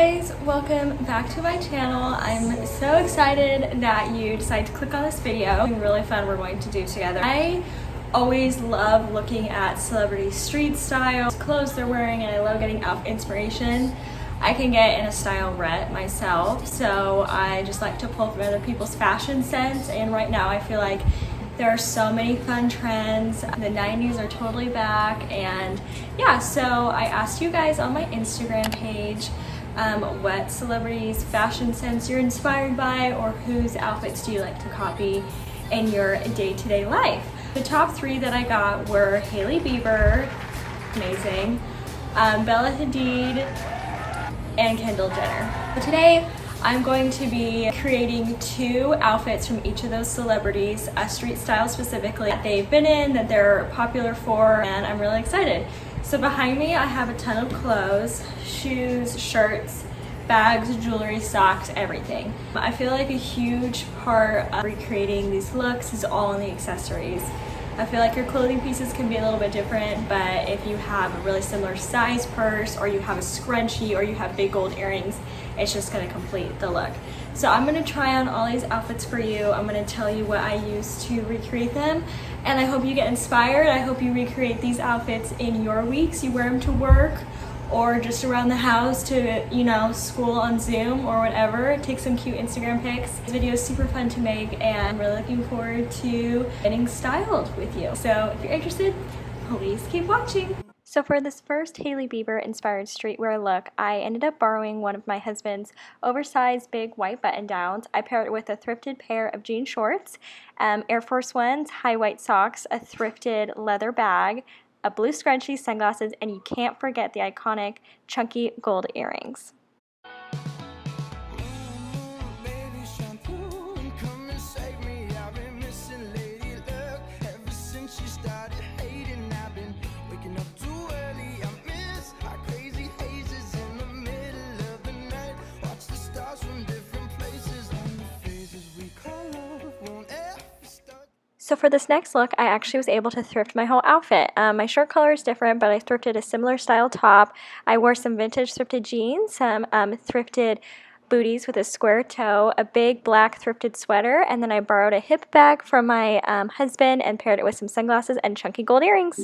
guys, welcome back to my channel. I'm so excited that you decided to click on this video. Something really fun we're going to do together. I always love looking at celebrity street style, clothes they're wearing, and I love getting outfit inspiration. I can get in a style rut myself, so I just like to pull from other people's fashion sense, and right now I feel like there are so many fun trends. The 90s are totally back, and yeah, so I asked you guys on my Instagram page what celebrities' fashion sense you're inspired by, or whose outfits do you like to copy in your day-to-day life. The top three that I got were Hailey Bieber, amazing, Bella Hadid, and Kendall Jenner. So today I'm going to be creating two outfits from each of those celebrities, a street style specifically that they've been in, that they're popular for, and I'm really excited. So behind me I have a ton of clothes, shoes, shirts, bags, jewelry, socks, everything. I feel like a huge part of recreating these looks is all in the accessories. I feel like your clothing pieces can be a little bit different, but if you have a really similar size purse, or you have a scrunchie, or you have big gold earrings, it's just going to complete the look. So I'm going to try on all these outfits for you. I'm going to tell you what I use to recreate them, and I hope you get inspired. I hope you recreate these outfits in your weeks. You wear them to work, or just around the house to, you know, school on Zoom or whatever. Take some cute Instagram pics. This video is super fun to make, and I'm really looking forward to getting styled with you. So if you're interested, please keep watching. So for this first Hailey Bieber inspired streetwear look, I ended up borrowing one of my husband's oversized big white button downs. I paired it with a thrifted pair of jean shorts, Air Force Ones, high white socks, a thrifted leather bag, a blue scrunchie, sunglasses, and you can't forget the iconic chunky gold earrings. So for this next look, I actually was able to thrift my whole outfit. My shirt color is different, but I thrifted a similar style top. I wore some vintage thrifted jeans, some thrifted booties with a square toe, a big black thrifted sweater, and then I borrowed a hip bag from my husband and paired it with some sunglasses and chunky gold earrings.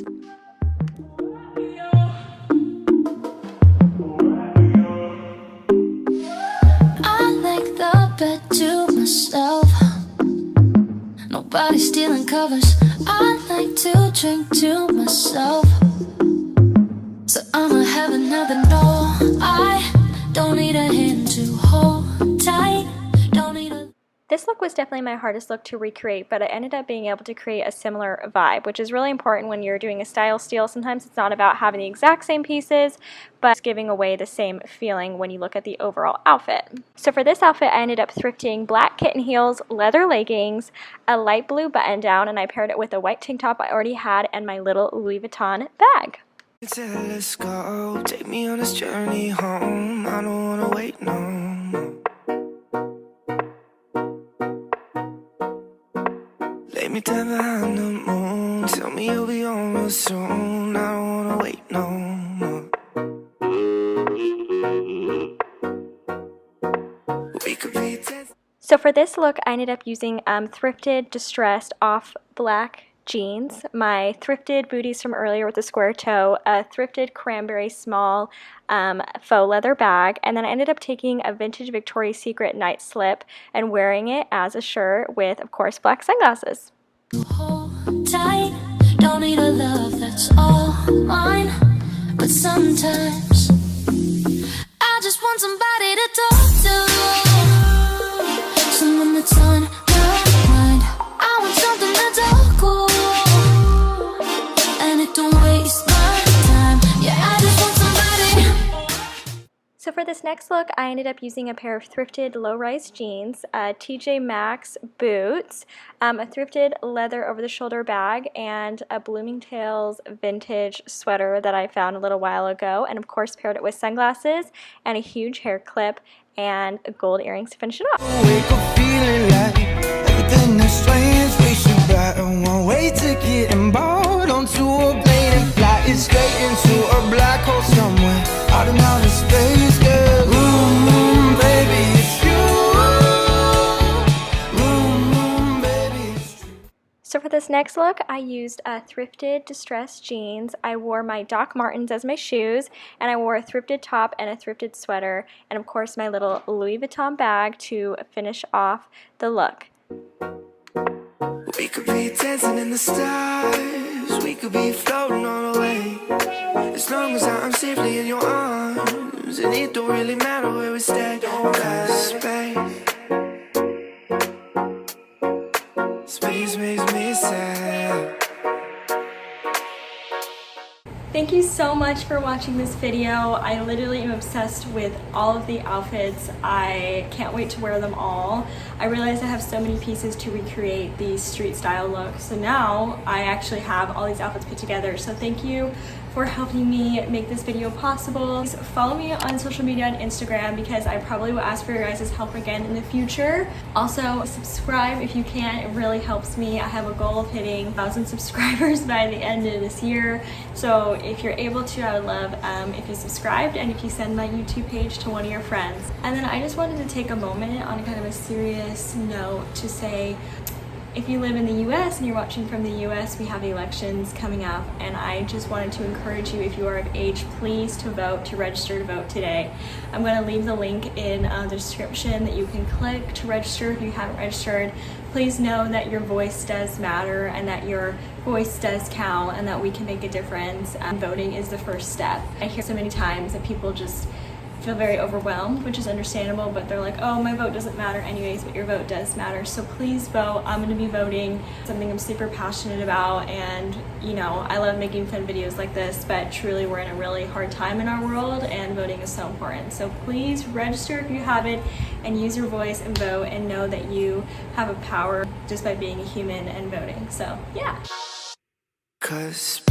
I like the bed to myself. Nobody's stealing covers. I like to drink to myself, so I'ma have another no. I don't need a hand to hold tight. Don't need a... This look was definitely my hardest look to recreate, but I ended up being able to create a similar vibe, which is really important when you're doing a style steal. Sometimes it's not about having the exact same pieces, but it's giving away the same feeling when you look at the overall outfit. So for this outfit, I ended up thrifting black kitten heels, leather leggings, a light blue button down, and I paired it with a white tank top I already had and my little Louis Vuitton bag. Let's go, take me on this journey home. I don't wanna wait no more. Lay me down behind the moon. Tell me you'll be on real soon. I don't wanna wait no more. We could be dead. So for this look, I ended up using thrifted, distressed, off black jeans, my thrifted booties from earlier with a square toe, a thrifted cranberry small faux leather bag, and then I ended up taking a vintage Victoria's Secret night slip and wearing it as a shirt with, of course, black sunglasses. Hold tight. Don't need a love that's all mine, but sometimes I just want somebody to talk to, someone that's on my mind. I want something that's all cool, and it don't waste my time. Yeah, I just want somebody. So for this next look, I ended up using a pair of thrifted low-rise jeans, TJ Maxx boots, a thrifted leather over-the-shoulder bag, and a Bloomingdale's vintage sweater that I found a little while ago, and of course paired it with sunglasses and a huge hair clip and gold earrings to finish it off. Wake up feeling like everything is strange. We should buy a one-way ticket and board onto a plane and fly it straight into a black hole somewhere out in outer space, girl. Ooh. this next look, I used thrifted distressed jeans. I wore my Doc Martens as my shoes, and I wore a thrifted top and a thrifted sweater, and of course my little Louis Vuitton bag to finish off the look. We could be dancing in the stars, we could be floating on away. As long as I'm safely in your arms, and it don't really matter where we stay. Cause space makes me sad. Thank you so much for watching this video. I literally am obsessed with all of the outfits. I can't wait to wear them all. I realized I have so many pieces to recreate the street style look. So now I actually have all these outfits put together. So thank you for helping me make this video possible. Please follow me on social media and Instagram because I probably will ask for your guys' help again in the future. Also, subscribe if you can. It really helps me. I have a goal of hitting 1,000 subscribers by the end of this year. So if you're able to, I would love if you subscribed and if you send my YouTube page to one of your friends. And then I just wanted to take a moment on kind of a serious note to say, if you live in the US and you're watching from the US, we have elections coming up, and I just wanted to encourage you, if you are of age, please to vote, to register to vote today. I'm going to leave the link in the description that you can click to register if you haven't registered. Please know that your voice does matter and that your voice does count and that we can make a difference. Voting is the first step. I hear so many times that people just feel very overwhelmed, which is understandable, but they're like, oh, my vote doesn't matter anyways, but your vote does matter. So please vote. I'm going to be voting, something I'm super passionate about, and you know, I love making fun videos like this, but truly we're in a really hard time in our world and voting is so important. So please register if you haven't and use your voice and vote, and know that you have a power just by being a human and voting. So yeah. 'Cause